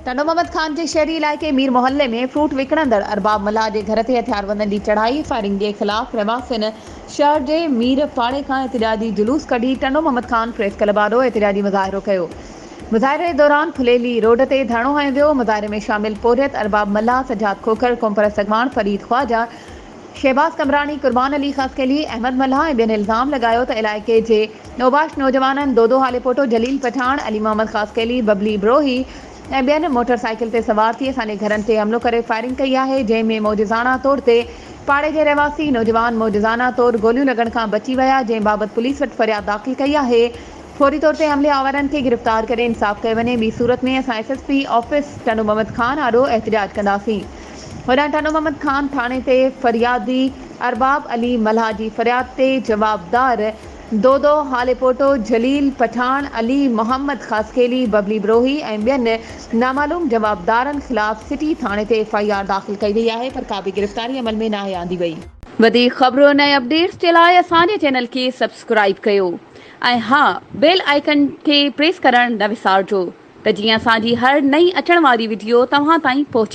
टनो मोहम्मद खान जे शहरी इलाइक़े मीर मोहल्ले में फ्रूट विकिणंदड़ अरबाब मल्लाह जे घर ते हथियारबंदनि जी चढ़ाई फायरिंग जे ख़िलाफ़ रहवासियुनि शहर जे मीर पाड़े खां एहतिजाजी जुलूस कढी टनो मोहम्मद खान प्रेस क्लब आॾो एहतिजाजी मुज़ाहिरो कयो। मुज़ाहिरे दौरान फुलेली रोड ते धरणो हयो वियो। मुज़ाहिरे में शामिल पोरियत अरबाब मल्लाह, सजाद खोखर, कोमपरस्त अगवान, फरीद ख्वाजा, शहबाज कमरानी, कुर्बान अली खसकेली, अहमद मल्लाह ऐं ॿियनि इल्ज़ाम लॻायो त इलाइक़े जे नौबाश नौजवाननि दोदो हालेपोटो, जलील पठान, अली मोहम्मद खसकेली, बबली ब्रोही ऐं ॿियनि मोटरसाइकिल ते सवार थी असांजे घरनि ते हमलो करे फायरिंग कई आहे, जंहिंमें मौजज़ाना तौर ते पाड़े जे रहवासी नौजवान मौजज़ाना तौर गोलियूं लॻण खां बची विया, जंहिं बाबति पुलिस वटि फरियाद दाख़िल कई आहे। फौरी तौर ते हमले आवारनि खे गिरफ़्तार करे इंसाफ़ कयो वञे। ॿी सूरत में असां SSP ऑफिस टनो मोहम्मद खान आॾो एहतिजाज कंदासीं। होॾां टनो मोहम्मद खान थाणे ते फरियादी अरबाब अली मल्लाह जी फरियाद ते जवाबदार दोदो हालेपोटो, जलील पठान, अली मोहम्मद खसकेली, बबली ब्रोही ऐं ॿियनि नामालूम जवाबदारनि ख़िलाफ़ सिटी थाणे ते FIR दाख़िल कई वई आहे, पर का बि गिरफ़्तारी अमल में नाहे आंदी वई। वधीक ख़बरुनि ऐं अपडेट्स जे लाइ असांजे चैनल खे सब्सक्राइब कयो ऐं हा, बेल आइकन खे प्रेस करणु न विसारिजो त जीअं असांजी हर नई अचण वारी वीडियो तव्हां ताईं पहुचे।